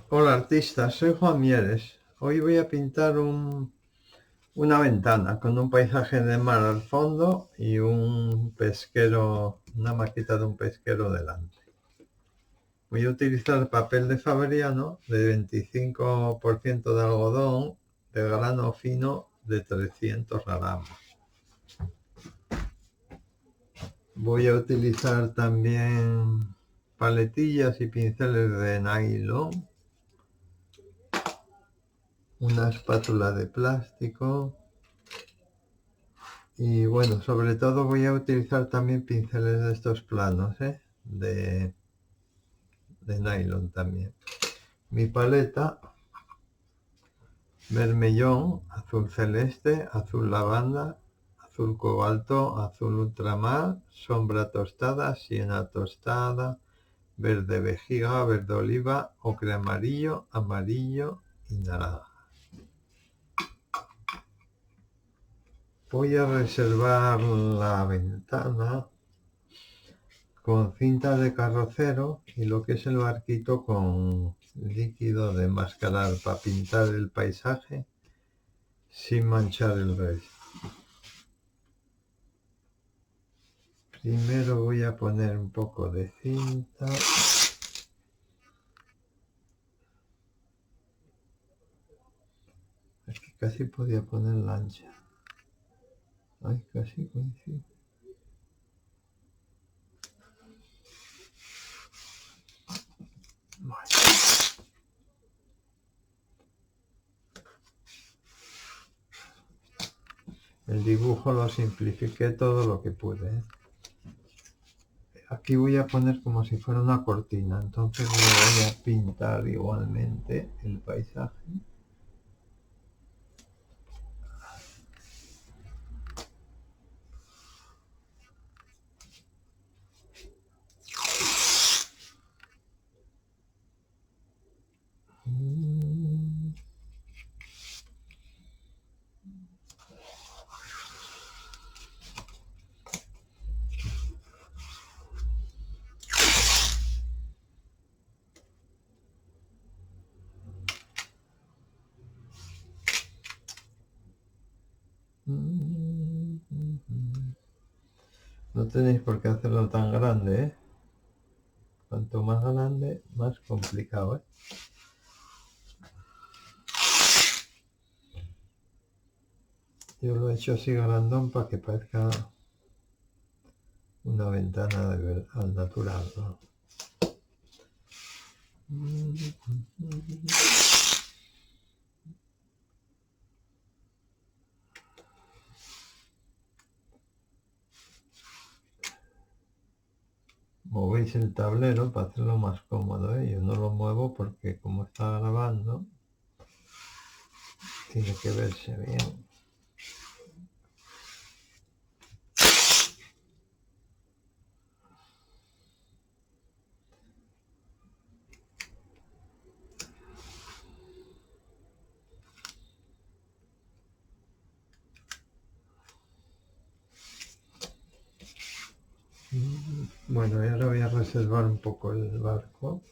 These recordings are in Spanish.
Hola artistas, soy Juan Mieres. Hoy voy a pintar una ventana con un paisaje de mar al fondo y un pesquero, una maqueta de un pesquero delante. Voy a utilizar papel de Fabriano de 25% de algodón de grano fino de 300 gramos. Voy a utilizar también paletillas y pinceles de nylon, una espátula de plástico. Y bueno, sobre todo voy a utilizar también pinceles de estos planos, de nylon también. Mi paleta, vermellón, azul celeste, azul lavanda, azul cobalto, azul ultramar, sombra tostada, siena tostada, verde vejiga, verde oliva, ocre amarillo, amarillo y naranja. Voy a reservar la ventana con cinta de carrocero y lo que es el barquito con líquido de mascarar para pintar el paisaje sin manchar el resto. Primero voy a poner un poco de cinta. Aquí casi podía poner la ancha. Ay, casi coincide. Bueno. El dibujo lo simplifiqué todo lo que pude, ¿eh? Aquí voy a poner como si fuera una cortina, entonces voy a pintar igualmente el paisaje. No tenéis por qué hacerlo tan grande, ¿eh? Cuanto más grande, más complicado, ¿eh? Yo lo he hecho así grandón para que parezca una ventana al natural, ¿no? Movéis el tablero para hacerlo más cómodo, ¿eh? Yo no lo muevo porque como está grabando, tiene que verse bien. Bueno, y ahora voy a reservar un poco el barco.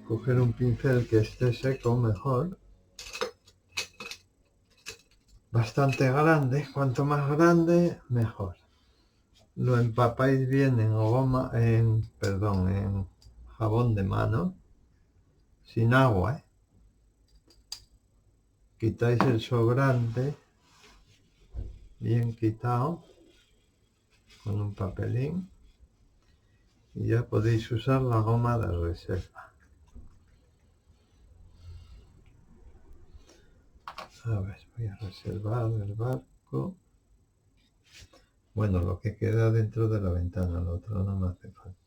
Coger un pincel que esté seco mejor. Bastante grande, cuanto más grande, mejor. Lo empapáis bien en en jabón de mano, sin agua, ¿eh? Quitáis el sobrante, bien quitado, con un papelín, y ya podéis usar la goma de reserva. A ver, voy a reservar el barco. Bueno, lo que queda dentro de la ventana, lo otro no me hace falta.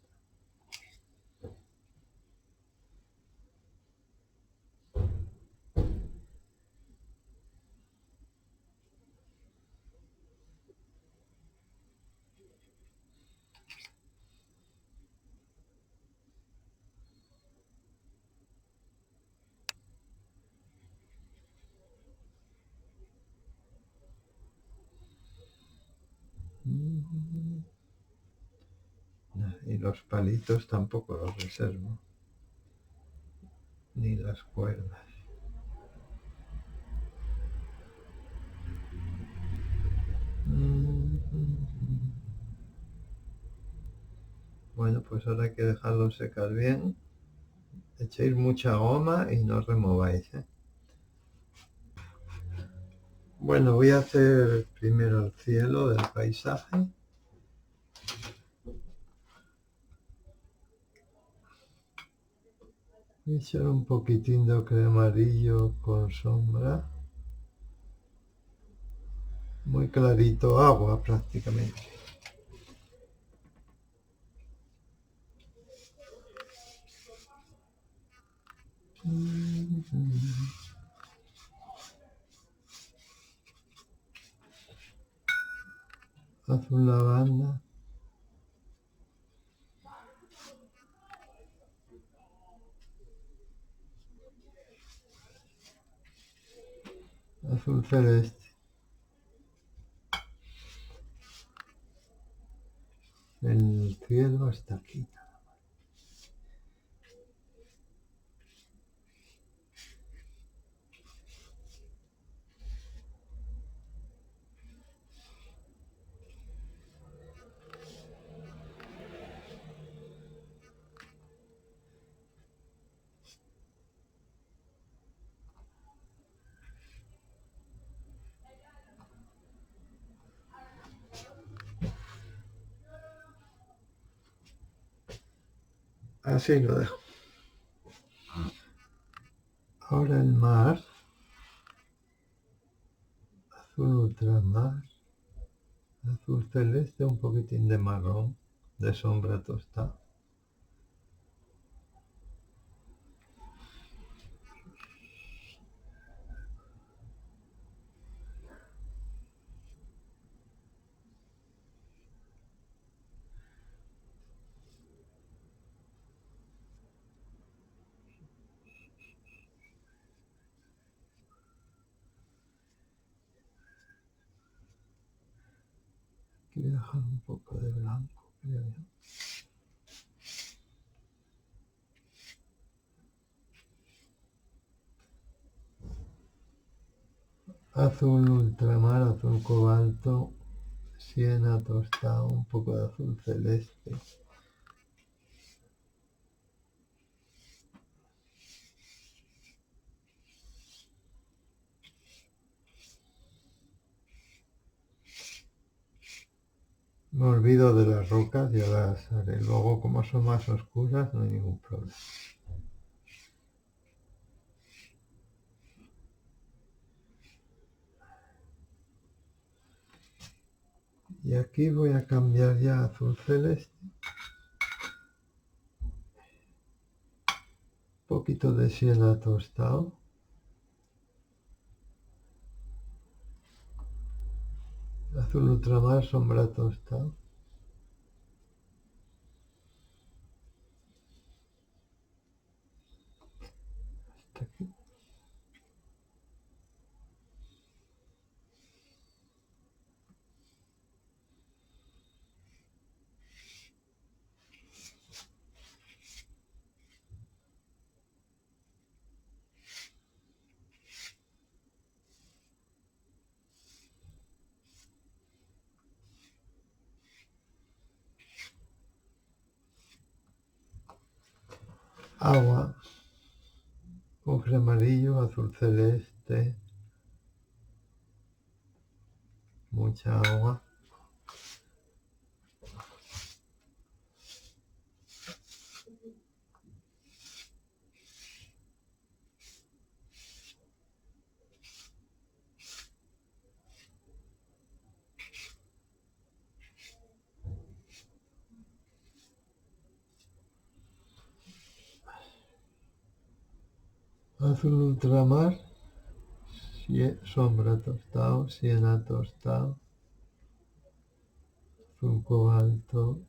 Y los palitos tampoco los reservo. las cuerdas. Bueno, pues ahora hay que dejarlo secar bien. Echéis mucha goma y no remováis, ¿eh? Bueno, voy a hacer primero el cielo del paisaje. Voy a echar un poquitín de ocre amarillo con sombra. Muy clarito, agua prácticamente. Azul lavanda. Azul celeste. El cielo hasta aquí. Así lo dejo. Ahora el mar. Azul ultramar. Azul celeste, un poquitín de marrón, de sombra tostada. Quiero dejar un poco de blanco, creo yo. Azul ultramar, azul cobalto, siena tostado, un poco de azul celeste. Me olvido de las rocas, ya las haré. Luego, como son más oscuras, no hay ningún problema. Y aquí voy a cambiar ya a azul celeste. Un poquito de siena tostado. Azul ultramar, sombra tostado. Hasta aquí. Agua, ocre amarillo, azul celeste, mucha agua. Azul ultramar, sombra tostado, siena tostado, azul cobalto.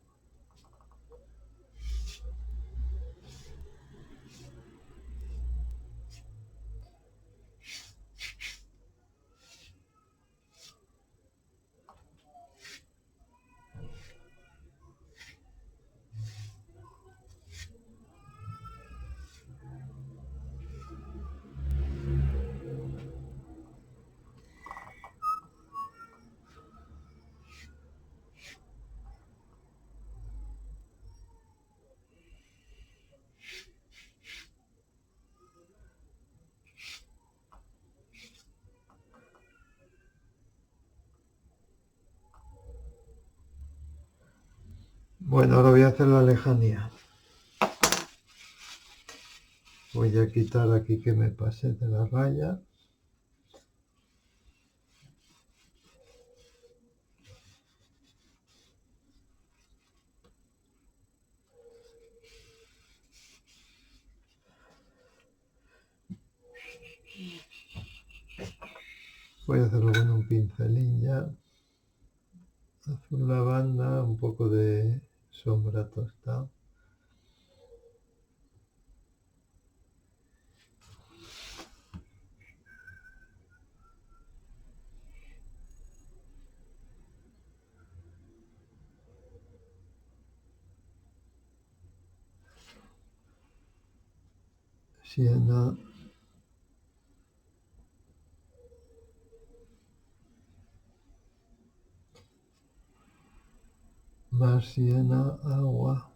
Bueno, ahora voy a hacer la lejanía. Voy a quitar aquí que me pasé de la raya. Voy a hacerlo con un pincelín ya. Azul lavanda, un poco de sombra tostada. Siena. Más siena, agua.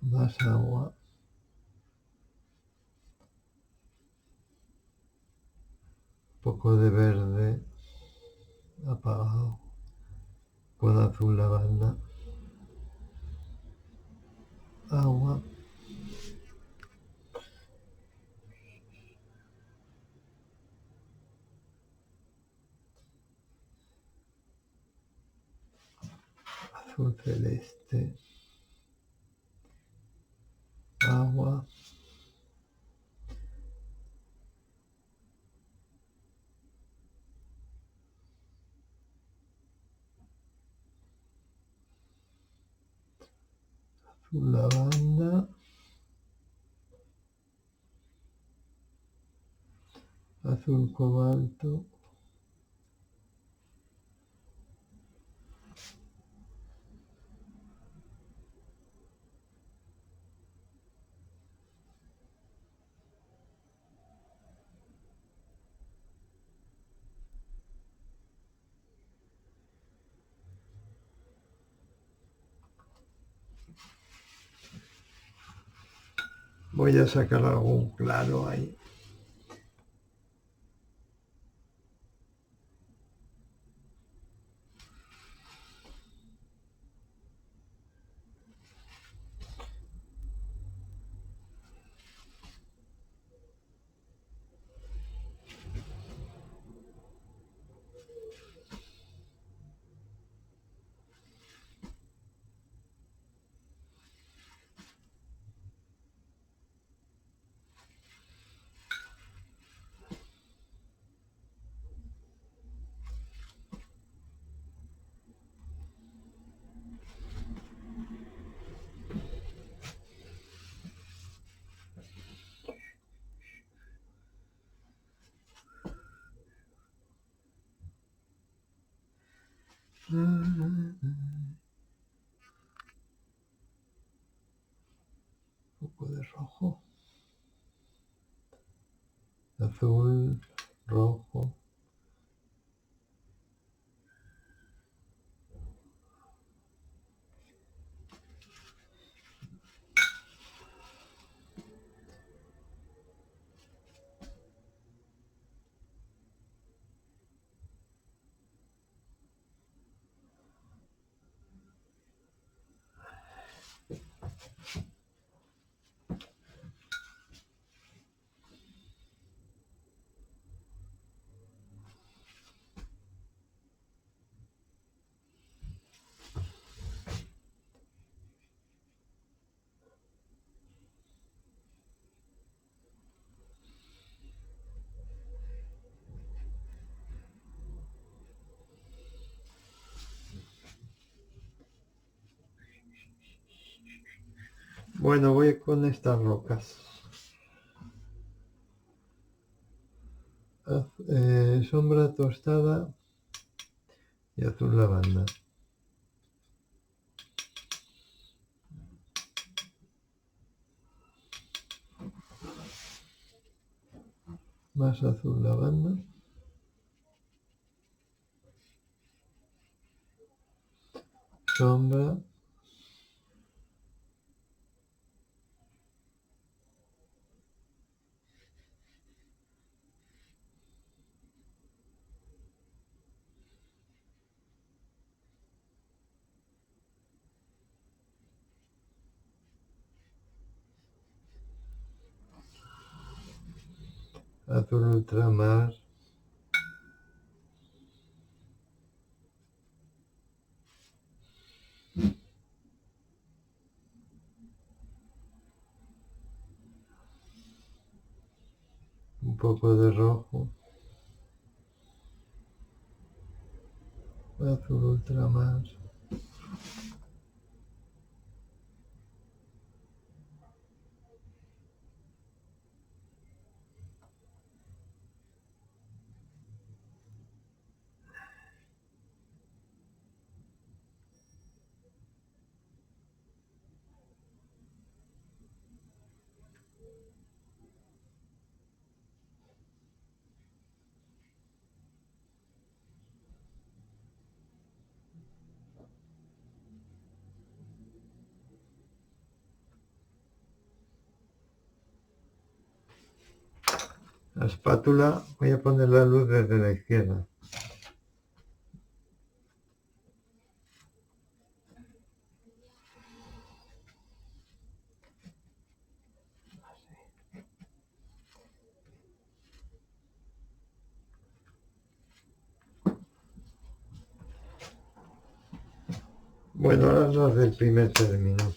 Más agua. Un poco de verde apagado con azul lavanda. Agua. Azul celeste. Agua. Azul lavanda. Azul cobalto. Voy a sacar algún claro ahí. Un poco de rojo. Azul, rojo. Bueno, voy con estas rocas. Sombra tostada y azul lavanda. Más azul lavanda. Sombra. azul ultramar, un poco de rojo, azul ultramar, la espátula voy a poner la luz desde la izquierda. Bueno, ahora las del primer término.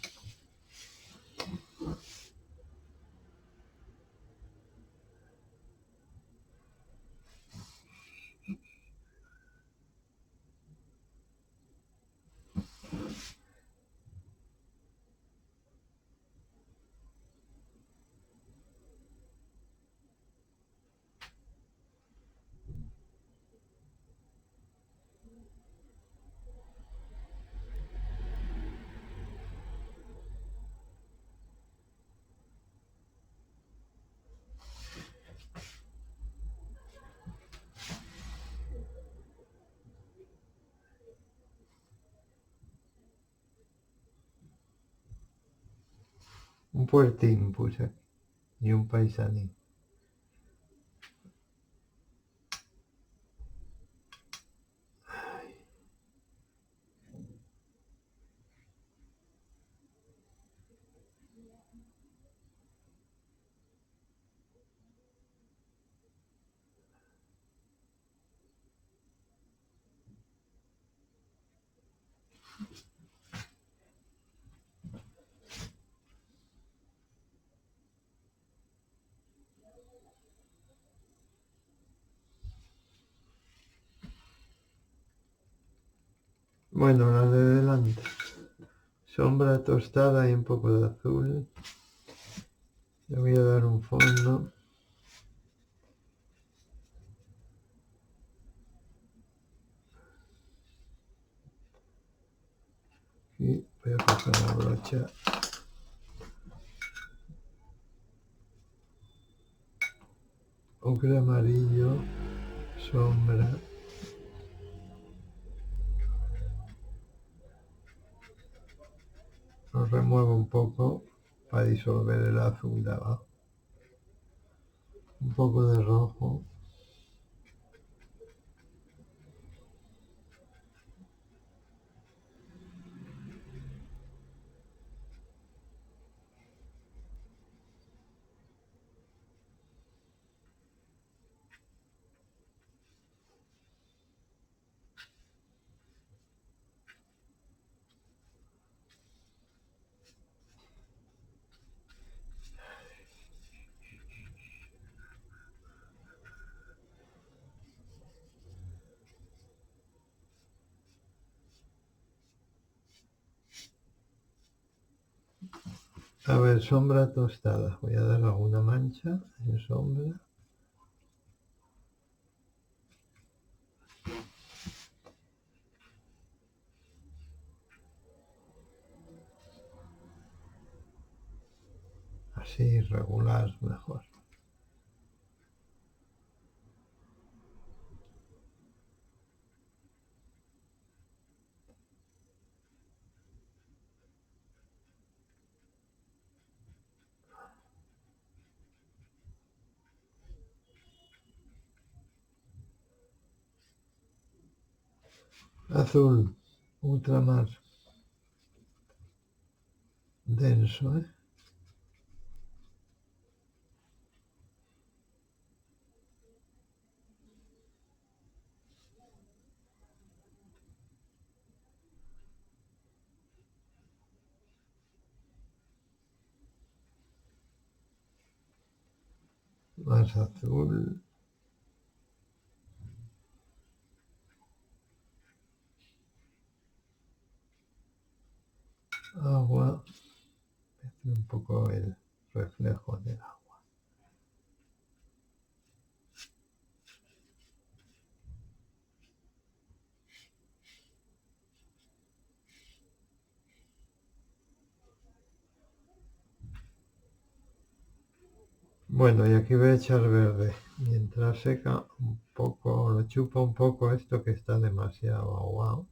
Un puertín puse y un paisanín. Bueno, la de delante. Sombra tostada y un poco de azul. Le voy a dar un fondo. Y voy a coger la brocha. Ocre amarillo, sombra. Lo remuevo un poco para disolver el azul de abajo. Un poco de rojo. A ver, sombra tostada. Voy a dar alguna mancha en sombra. Así, irregular, mejor. Azul, ultramar. Denso, ¿eh? más azul, agua, un poco el reflejo del agua. Bueno, y aquí voy a echar verde. Mientras seca un poco, lo chupa un poco esto que está demasiado aguado.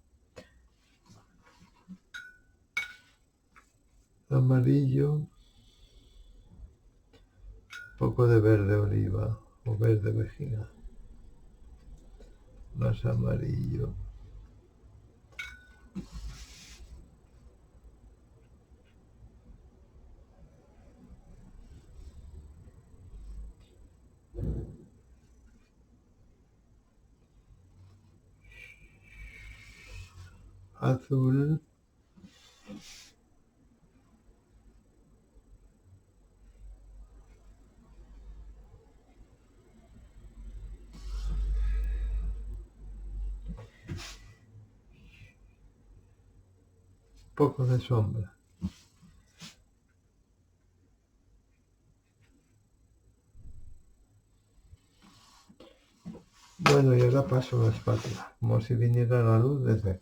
Amarillo, un poco de verde oliva o verde vejiga. Más amarillo. Azul. Poco de sombra. Bueno, y ahora paso la espátula, como si viniera la luz desde...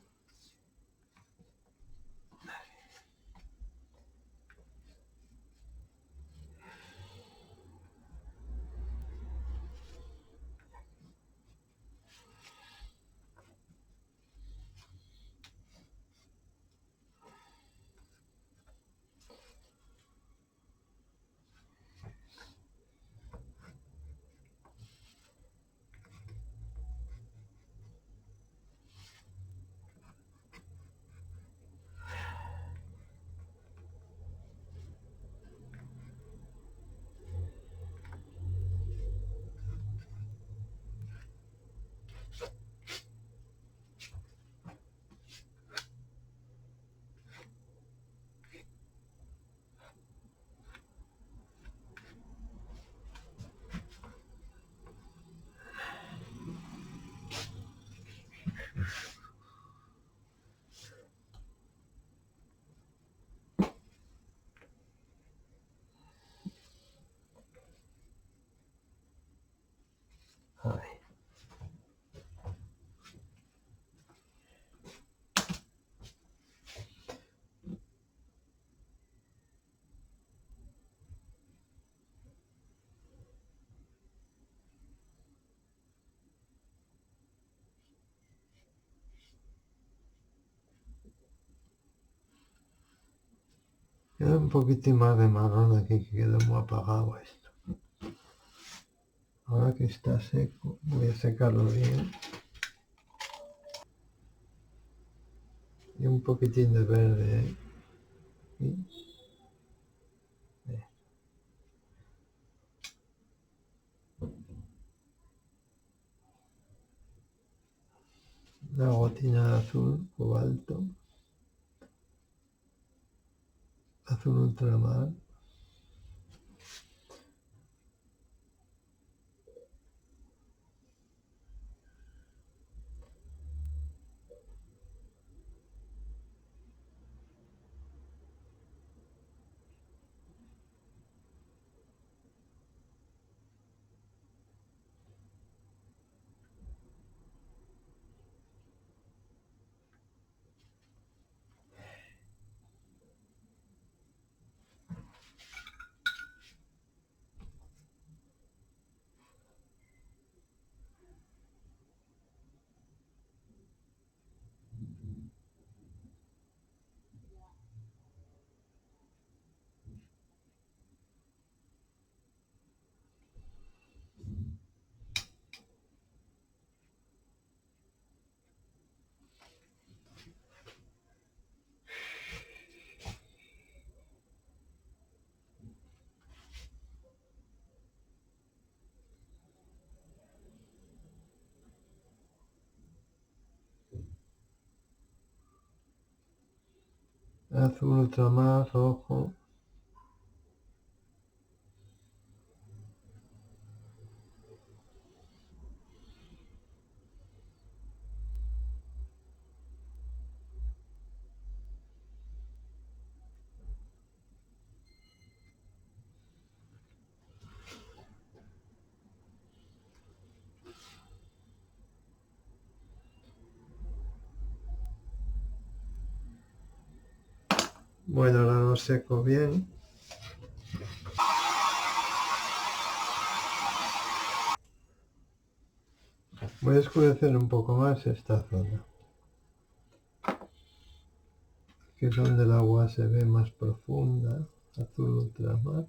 Ay. Queda un poquitín más de marrón aquí, que queda muy apagado esto. Ahora que está seco, voy a secarlo bien. Y un poquitín de verde, ¿eh? Una gotina de azul cobalto, azul ultramar. Azul ultramar, rojo. Bueno, ahora lo seco bien. Voy a oscurecer un poco más esta zona, que es donde el agua se ve más profunda, azul ultramar.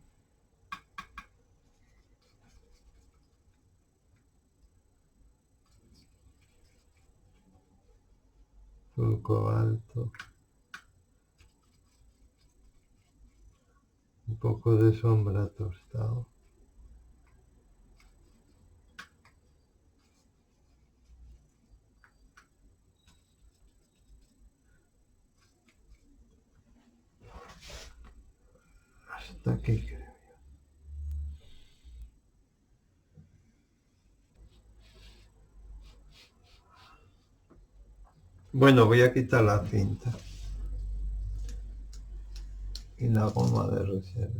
Azul cobalto. Un poco de sombra tostado. Hasta aquí creo. Bueno, voy a quitar la cinta y la goma de reserva.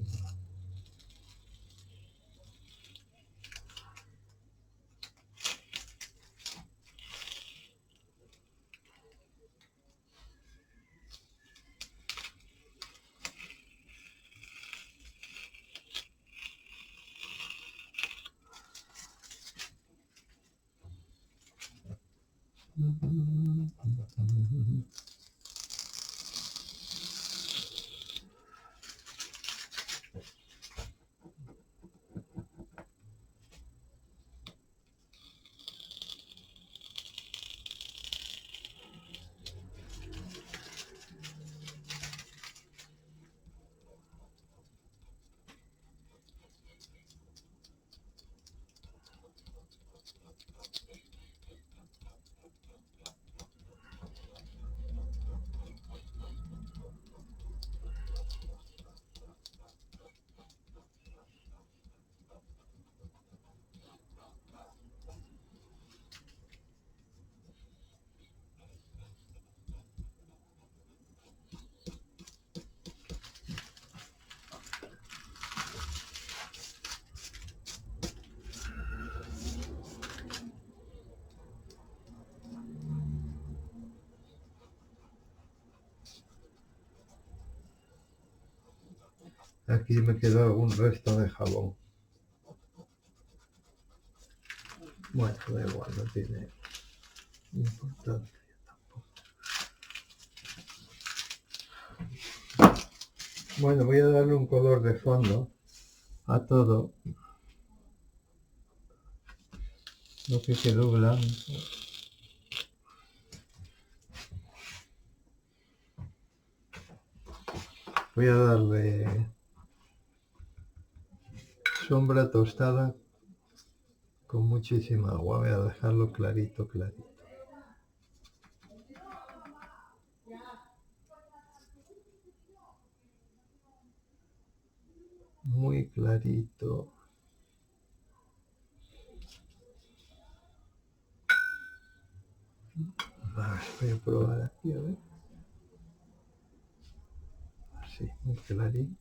Aquí me quedó algún resto de jabón. Bueno, da igual, no tiene importancia tampoco. Bueno, voy a darle un color de fondo a todo lo que quedó blanco. Voy a darle sombra tostada con muchísima agua. Voy a dejarlo clarito, clarito. Muy clarito. Voy a probar aquí, a ver. Así, muy clarito.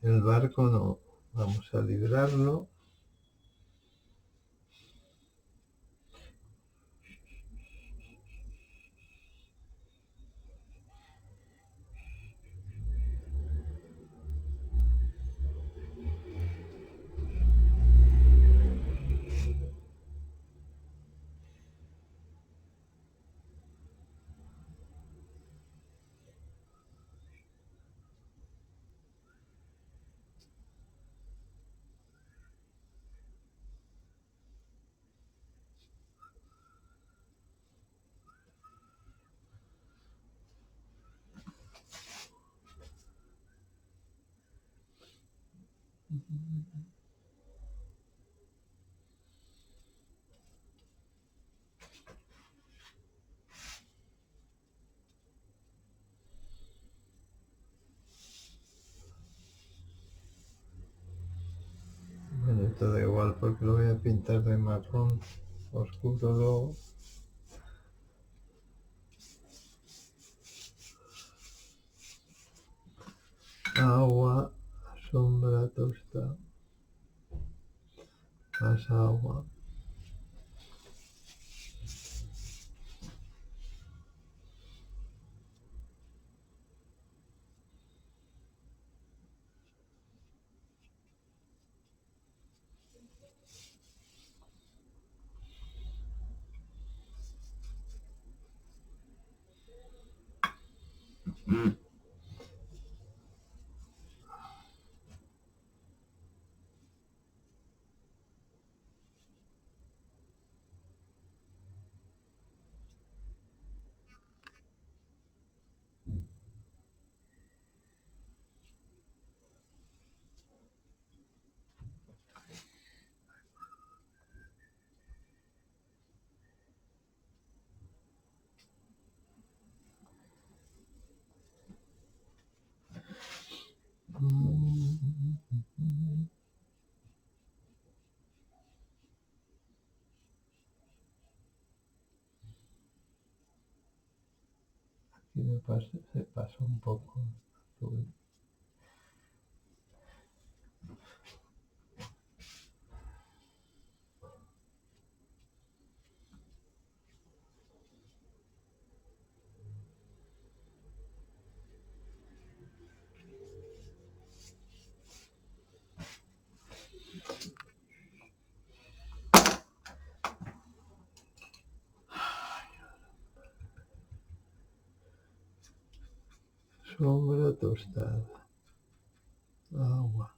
El barco no. Vamos a librarlo. Bueno, esto da igual porque lo voy a pintar de marrón oscuro luego. Agua, sombra tostada, más agua. Aquí se pasa un poco azul. Sombra tostada, agua.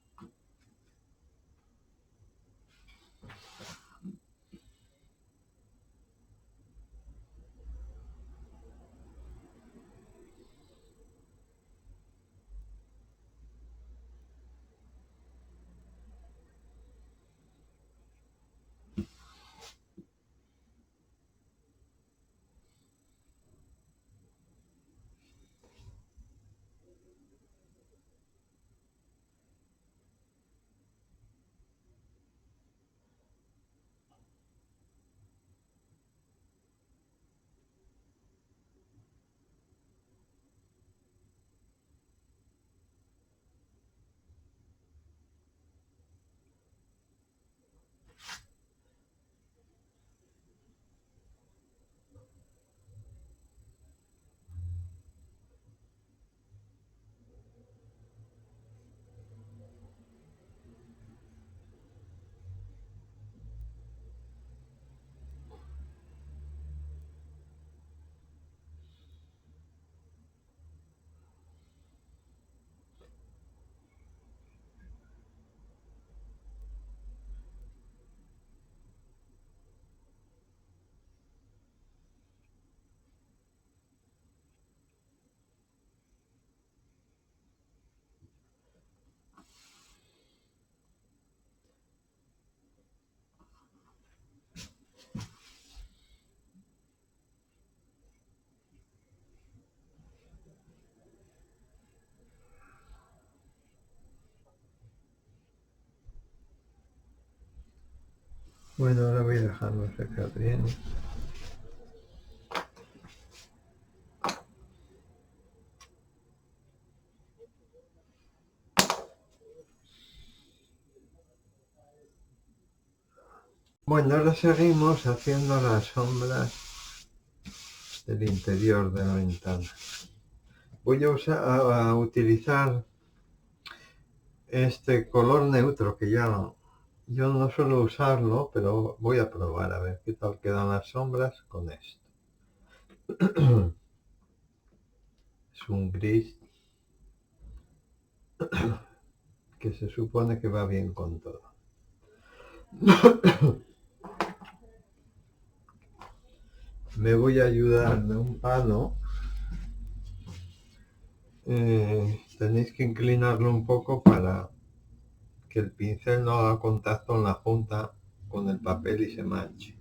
Bueno, ahora voy a dejarlo secar bien. Bueno, ahora seguimos haciendo las sombras del interior de la ventana. Voy a utilizar este color neutro que ya yo no suelo usarlo, pero voy a probar a ver qué tal quedan las sombras con esto. Es un gris que se supone que va bien con todo. Me voy a ayudar de un palo. Tenéis que inclinarlo un poco para que el pincel no haga contacto en la punta con el papel y se manche.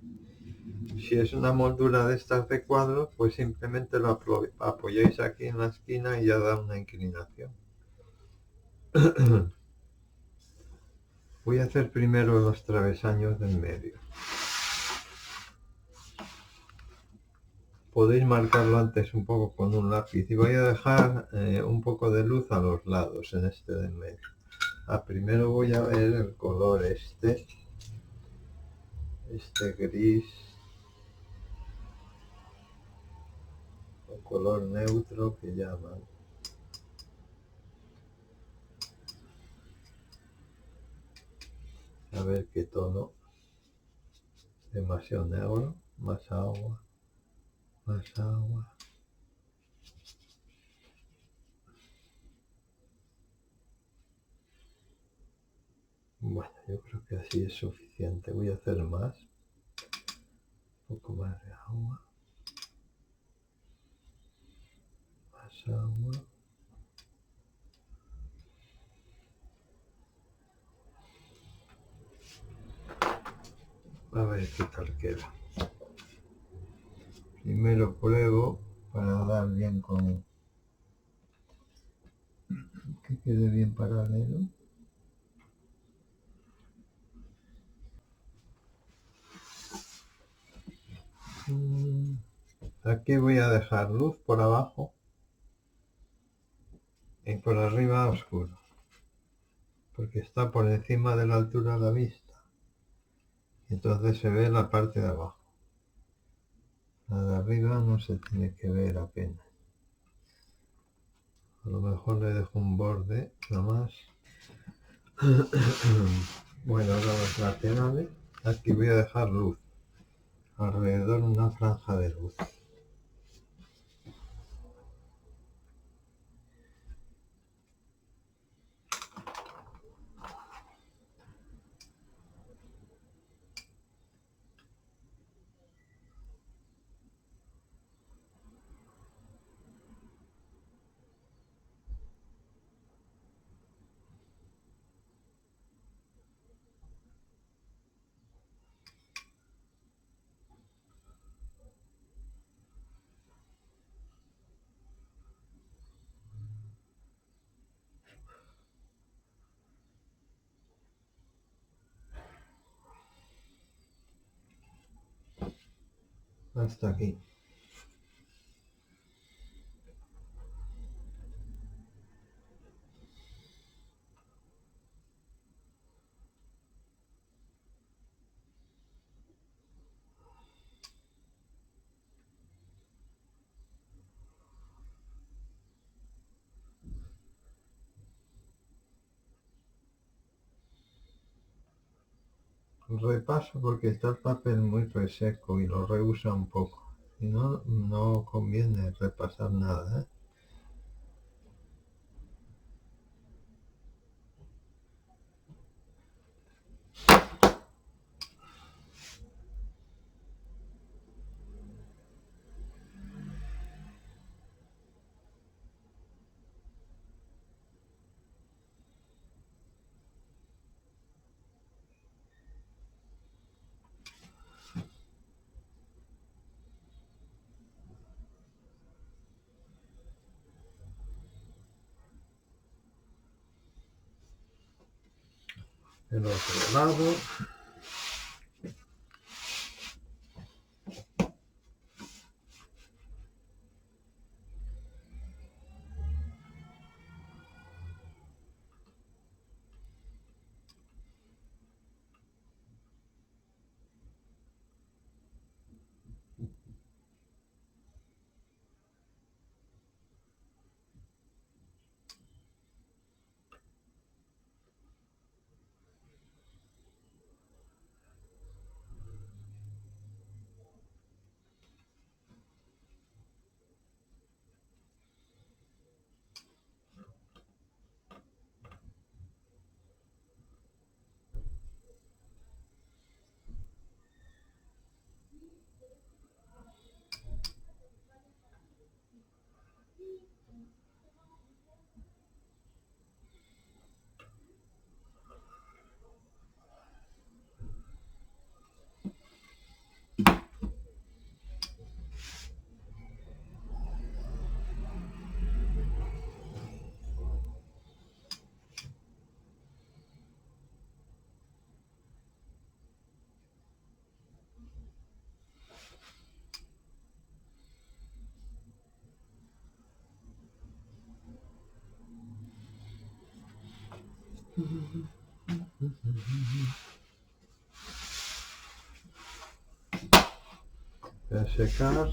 Si es una moldura de estas de cuadros, pues simplemente lo apoyáis aquí en la esquina y ya da una inclinación. Voy a hacer primero los travesaños del medio. Podéis marcarlo antes un poco con un lápiz y voy a dejar un poco de luz a los lados en este del medio. Primero voy a ver el color este gris, o color neutro que llaman. A ver qué tono. Demasiado negro, más agua, más agua. Bueno, yo creo que así es suficiente. Voy a hacer más. Un poco más de agua. Más agua. A ver qué tal queda. Primero pruebo para dar bien con... que quede bien paralelo. Aquí voy a dejar luz por abajo y por arriba oscuro, porque está por encima de la altura de la vista. Entonces se ve la parte de abajo. La de arriba no se tiene que ver apenas. A lo mejor le dejo un borde nada más. Bueno, ahora los laterales. Aquí voy a dejar luz. Alrededor una franja de luz. Hasta aquí. Repaso porque está el papel muy reseco y lo reusa un poco. Si no, no conviene repasar nada, ¿eh? El otro lado. Voy a secar.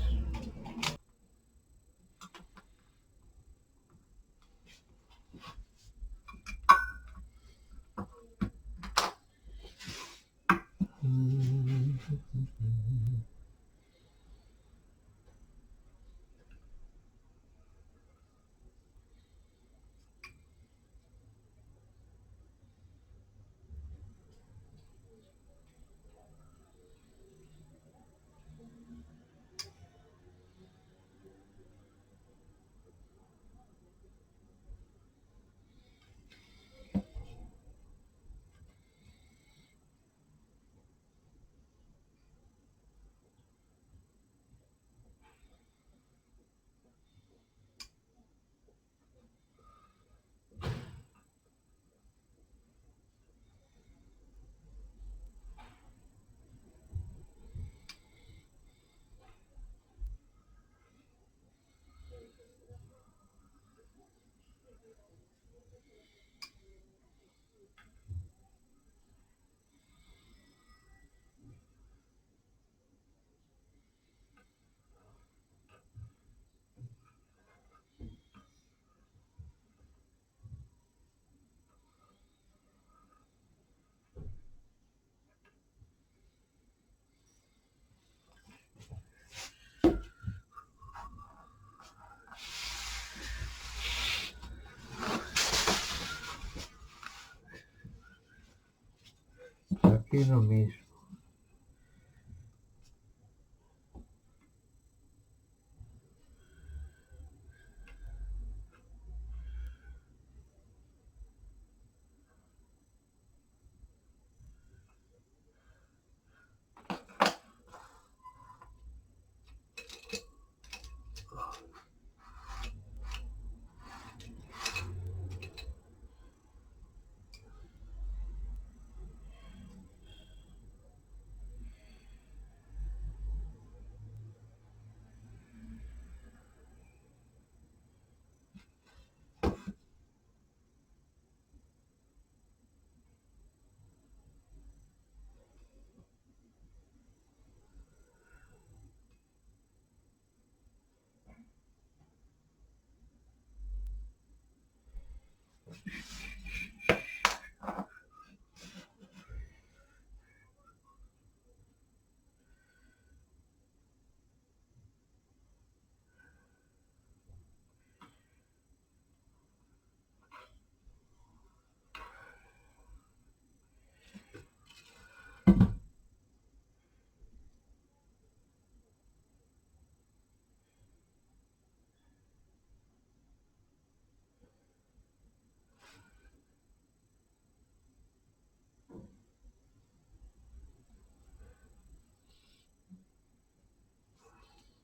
Aquí lo mismo.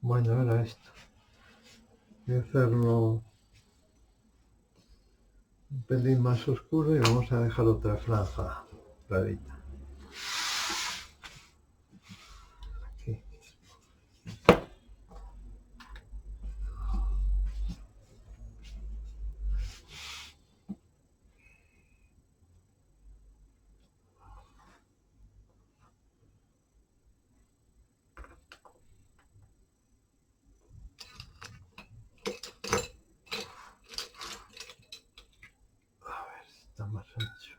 Bueno, ahora esto. Voy a hacerlo un pelín más oscuro y vamos a dejar otra franja clarita. Aquí. A ver si está más ancho.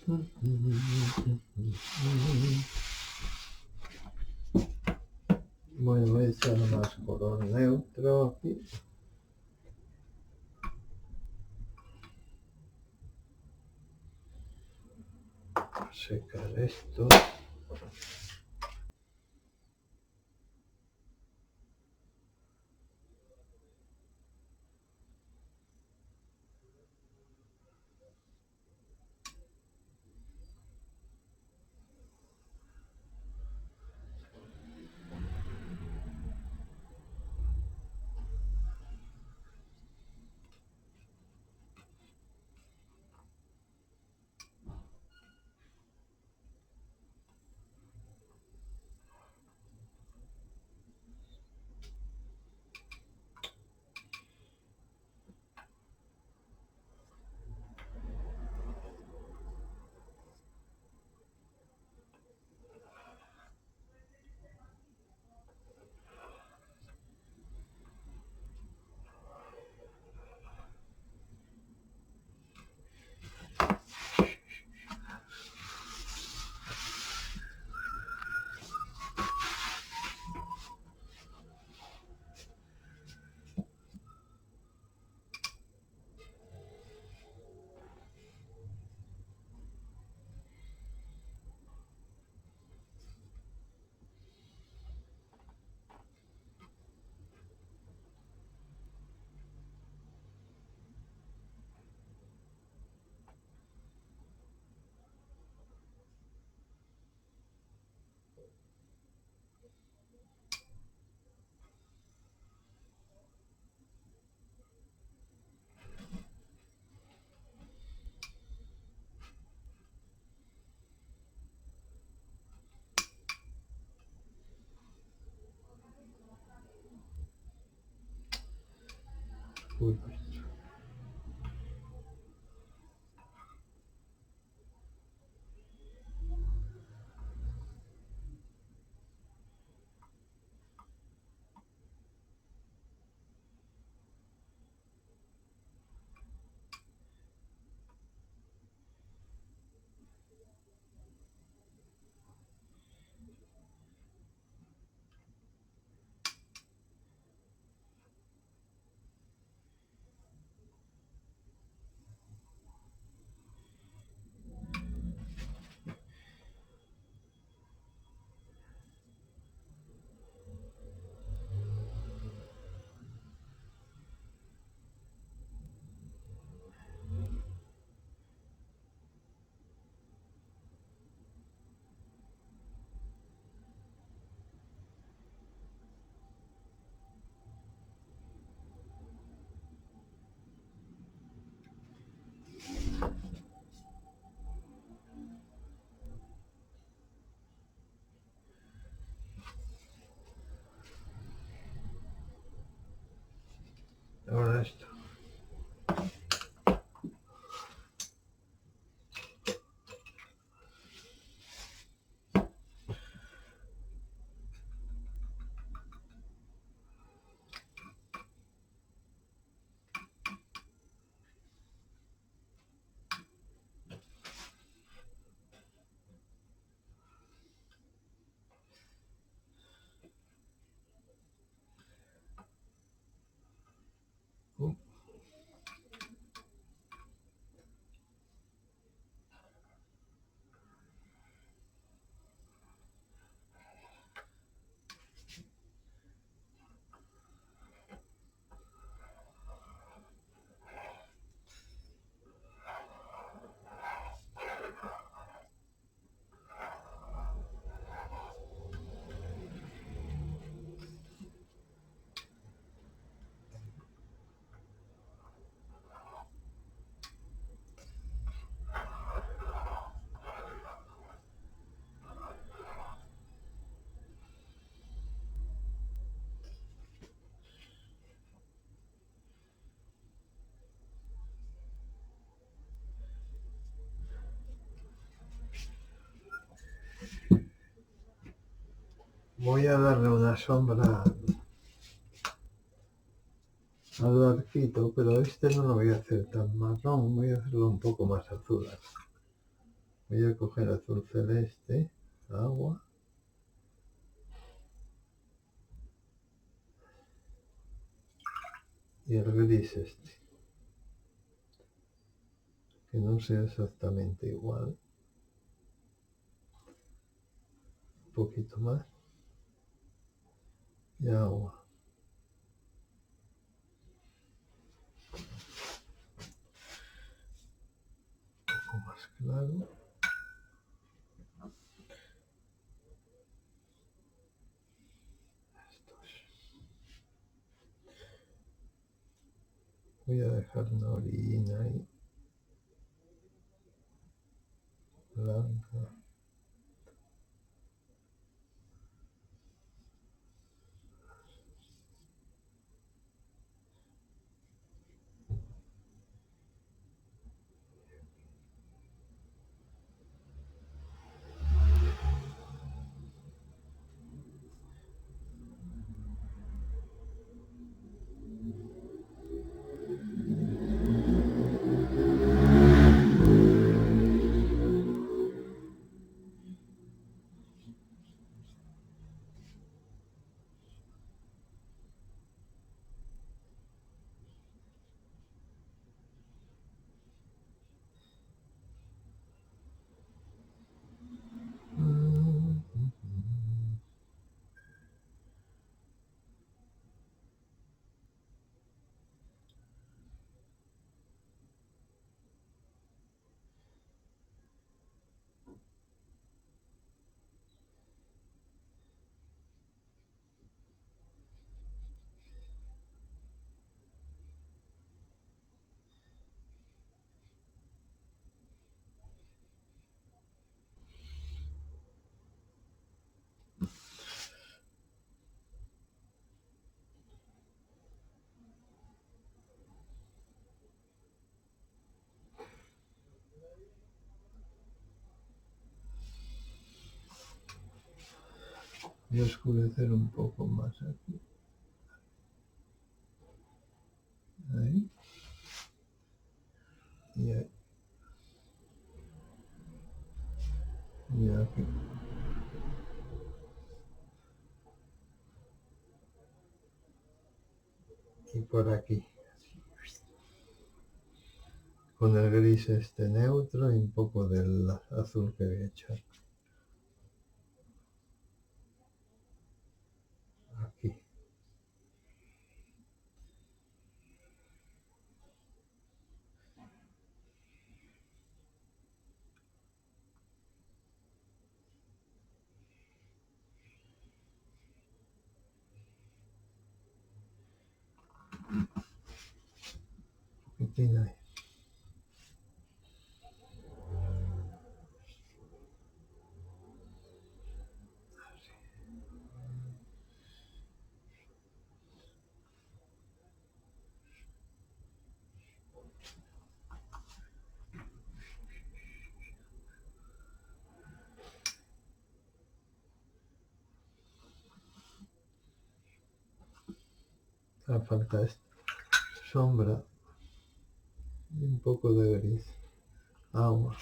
Bueno, voy a echar más color neutro aquí. Secar esto. Uy, ahora esto. Voy a darle una sombra al barquito, pero este no lo voy a hacer tan marrón, voy a hacerlo un poco más azul. Voy a coger azul celeste, agua. Y el gris este, que no sea exactamente igual. Un poquito más. Y agua. Un poco más claro. Voy a dejar una orillina ahí, blanca. Voy a oscurecer un poco más aquí. Ahí. Y ahí. Y aquí. Y por aquí. Con el gris este neutro y un poco del azul que voy a echar. Aquí. Un poquitín ahí. Falta esto. Sombra. Y un poco de gris. Agua.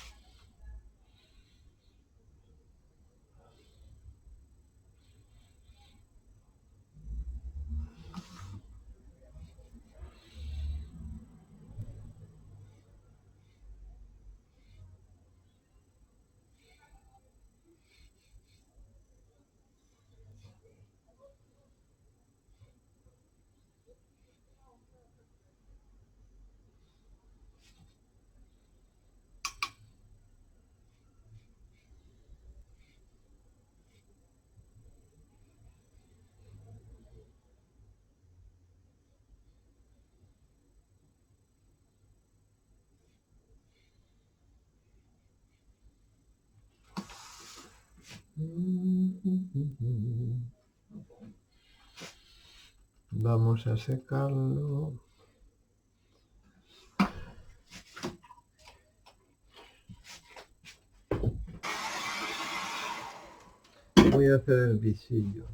Vamos a secarlo. Voy a hacer el visillo.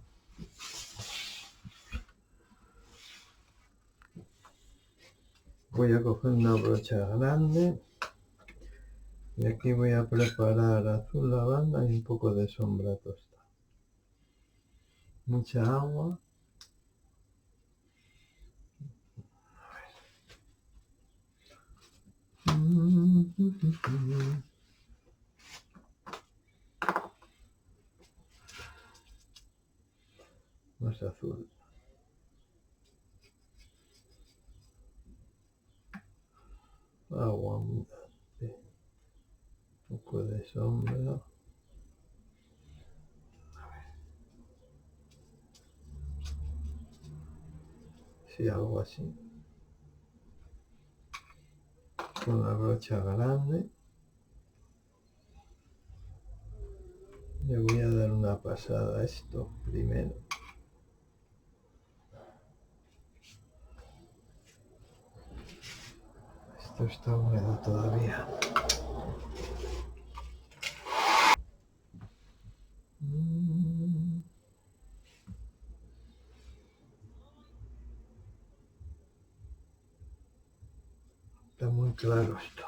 Voy a coger una brocha grande Y aquí voy a preparar azul lavanda y un poco de sombra tostada. Mucha agua. Más azul. Agua abundante. Un poco de sombra. Sí, algo así. Con la brocha grande. Le voy a dar una pasada a esto primero. Esto está húmedo todavía. Está muy claro esto.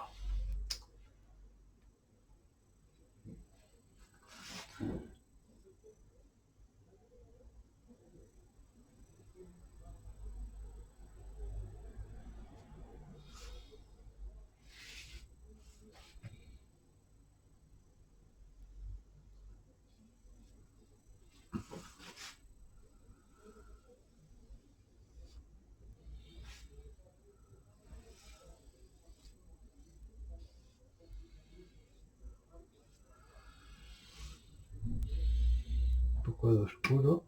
Un poco de oscuro.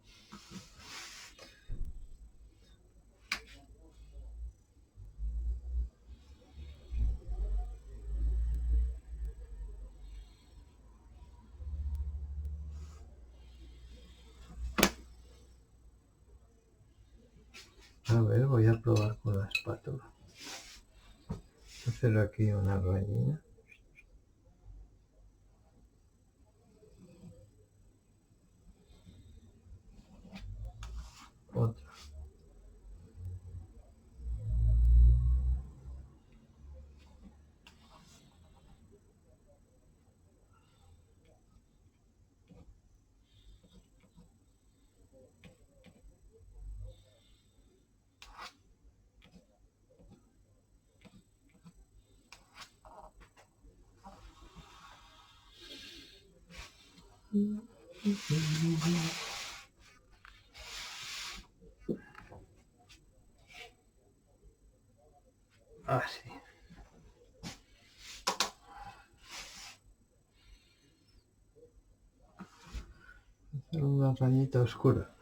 A ver, voy a probar con la espátula. Hacer aquí una rayita. Otra. Así. Hacer una rayita oscura.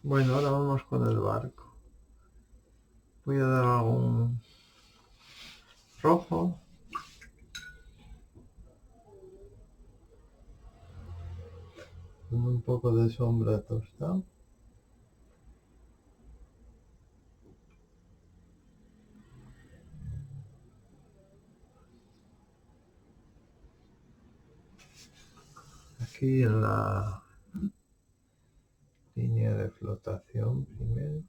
Bueno, ahora vamos con el barco. Voy a dar algún rojo. Con un poco de sombra tostada. Aquí en la línea de flotación primero.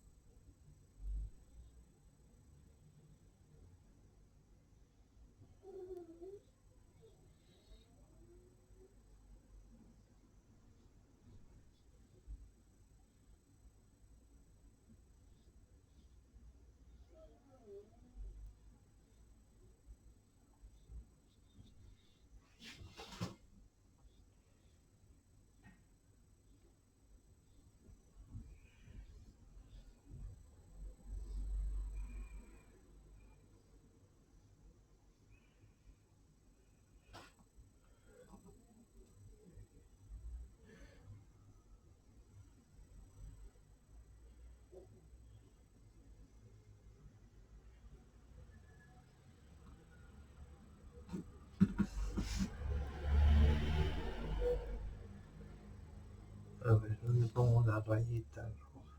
A ver, ¿dónde pongo una rayita roja?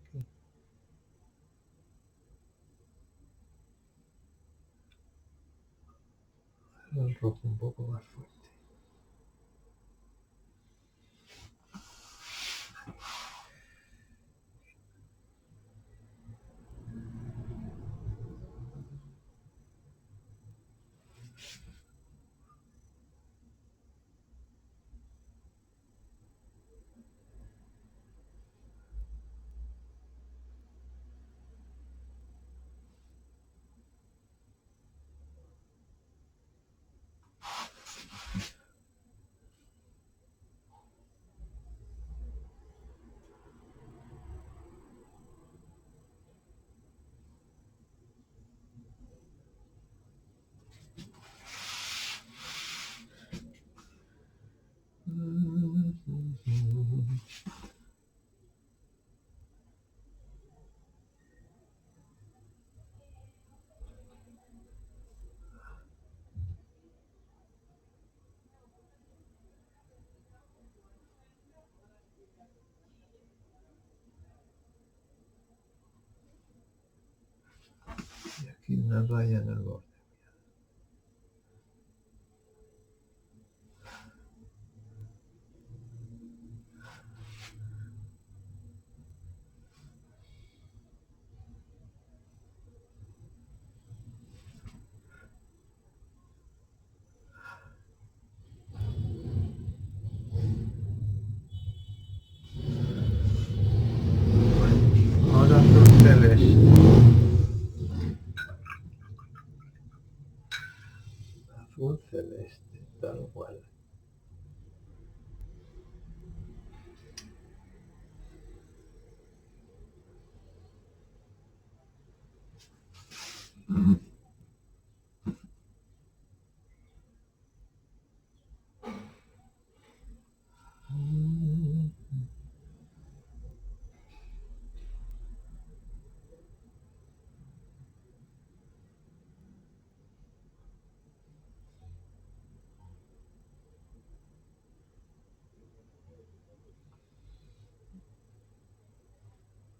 Aquí. El rojo un poco más fuerte. Y aquí una raya en el borde. Ahora azul celeste. Azul celeste, tal cual.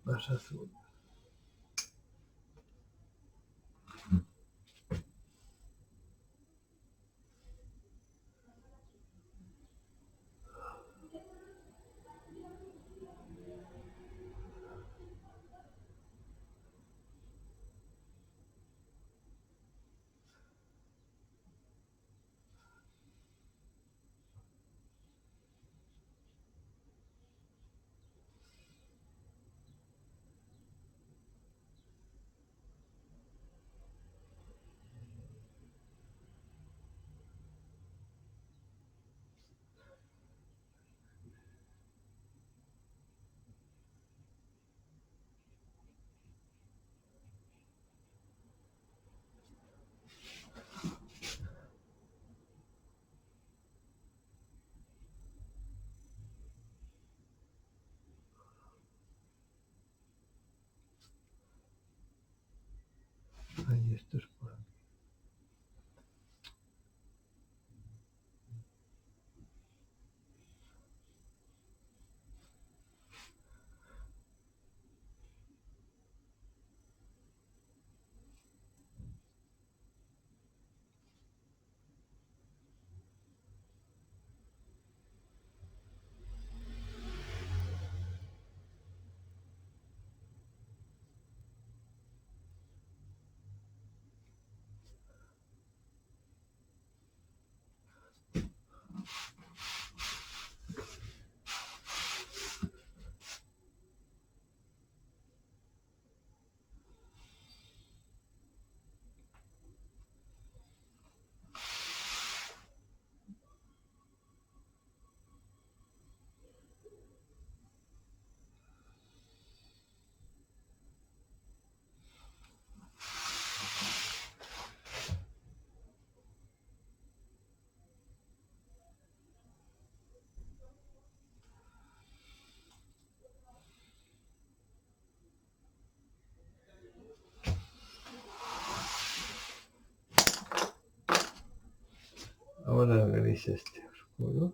Más azul. Ahí esto es por aquí. Ahora el gris este oscuro.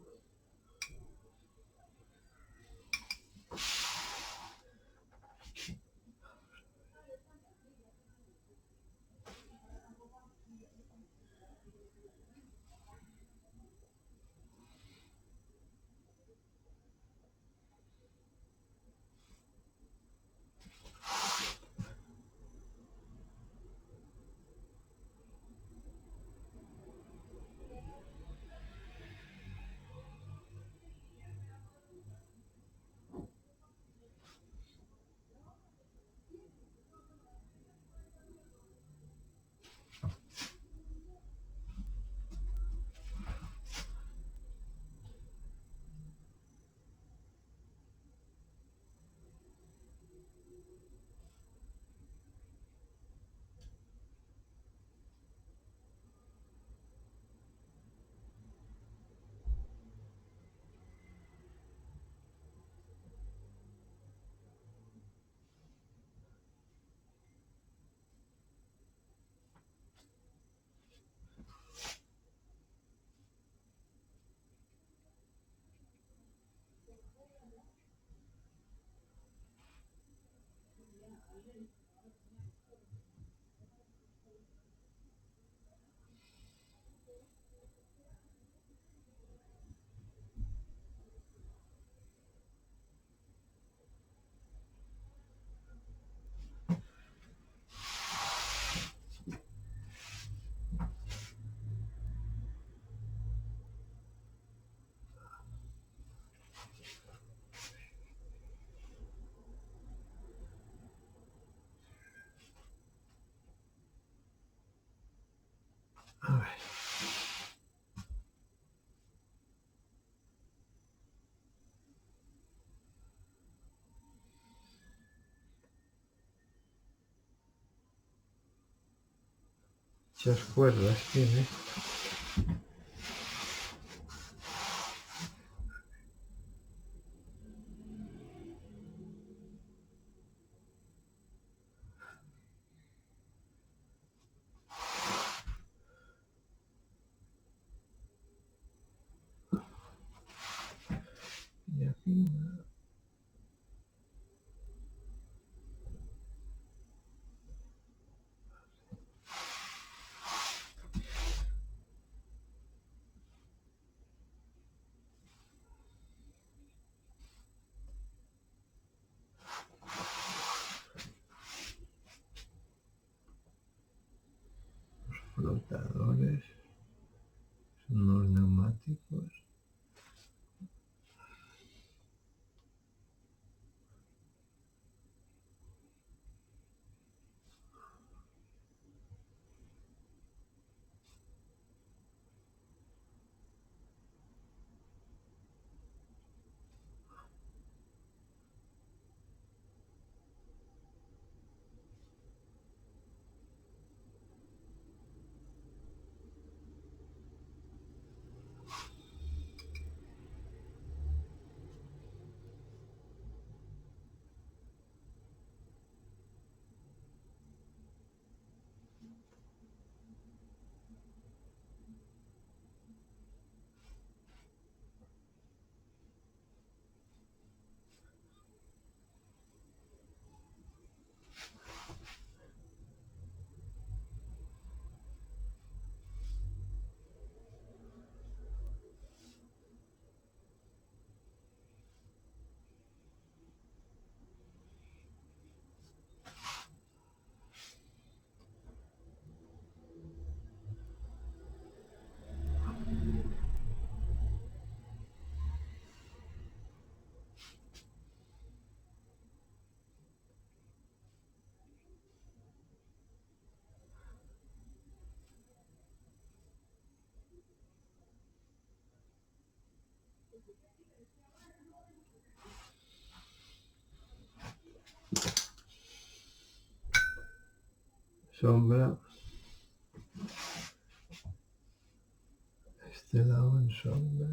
A ver. Muchas cuerdas tiene. Y aquí flotadores, unos neumáticos. Sombra. Este lado en sombra.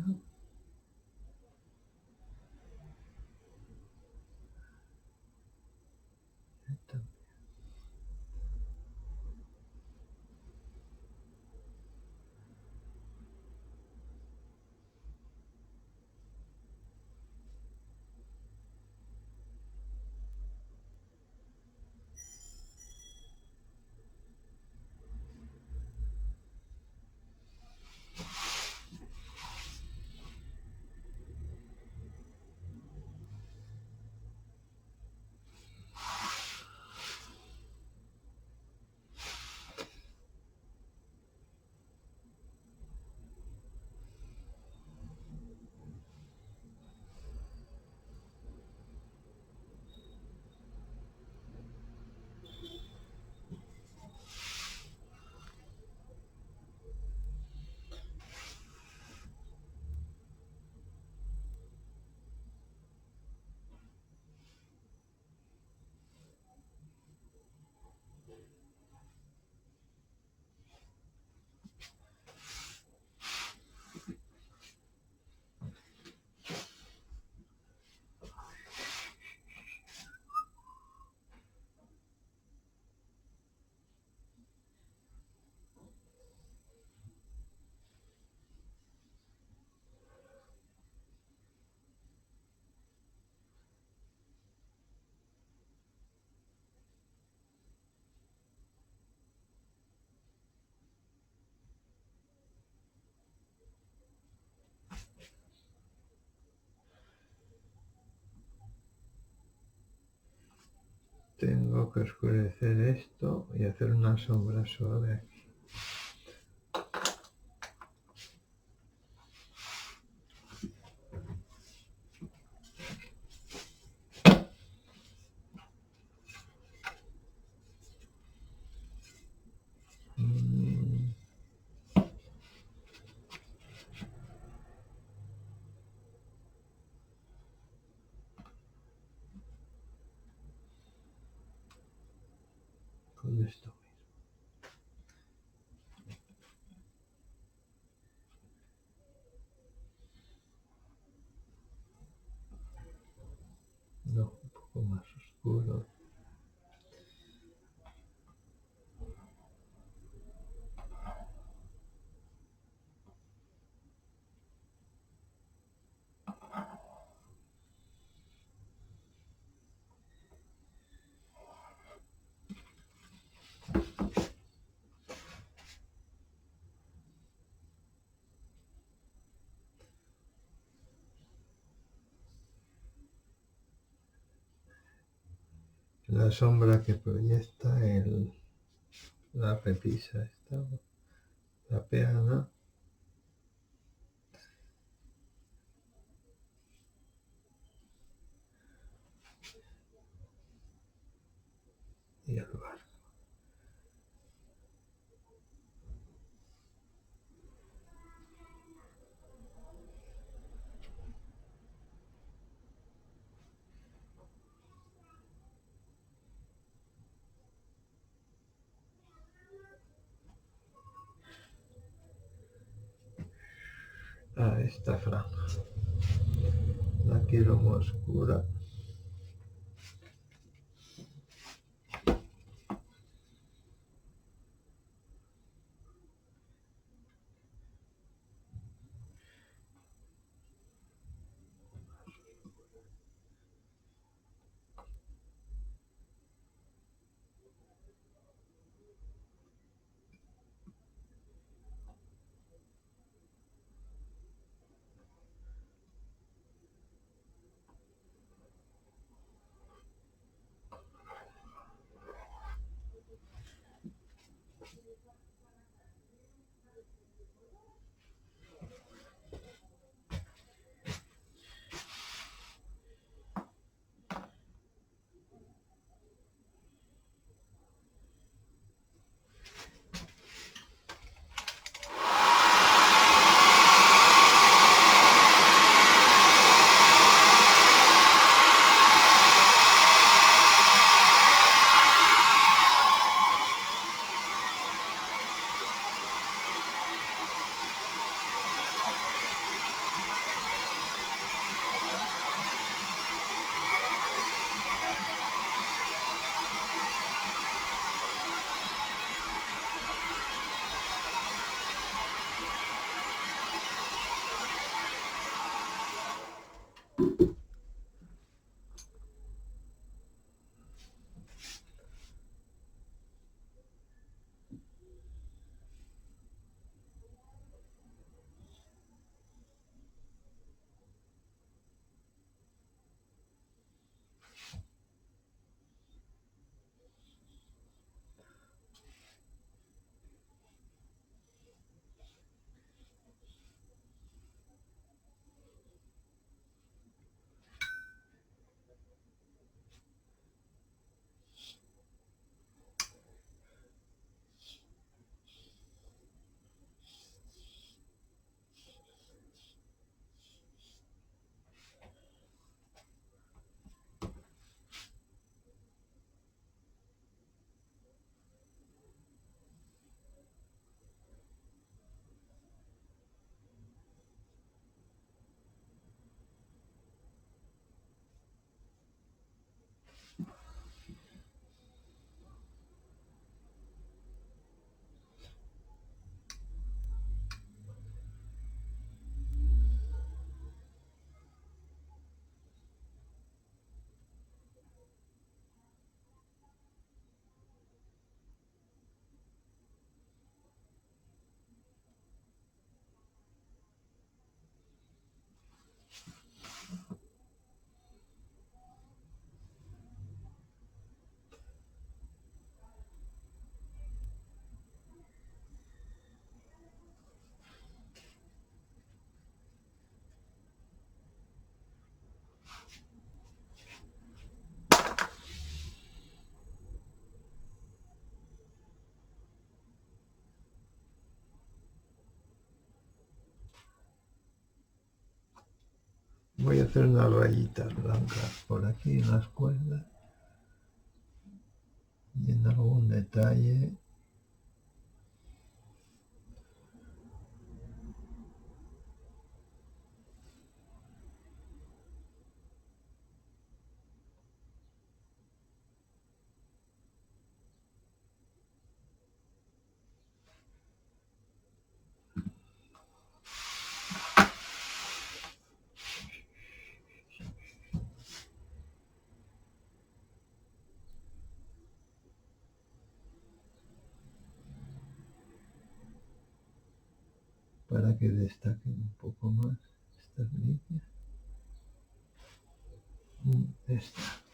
Tengo que oscurecer esto y hacer una sombra suave aquí. más oscuro. La sombra que proyecta la pepisa esta, la peana. Y el barco. Esta franja la quiero muy oscura. Voy a hacer unas rayitas blancas por aquí en las cuerdas y en algún detalle. para que destaquen un poco más estas líneas. Esta.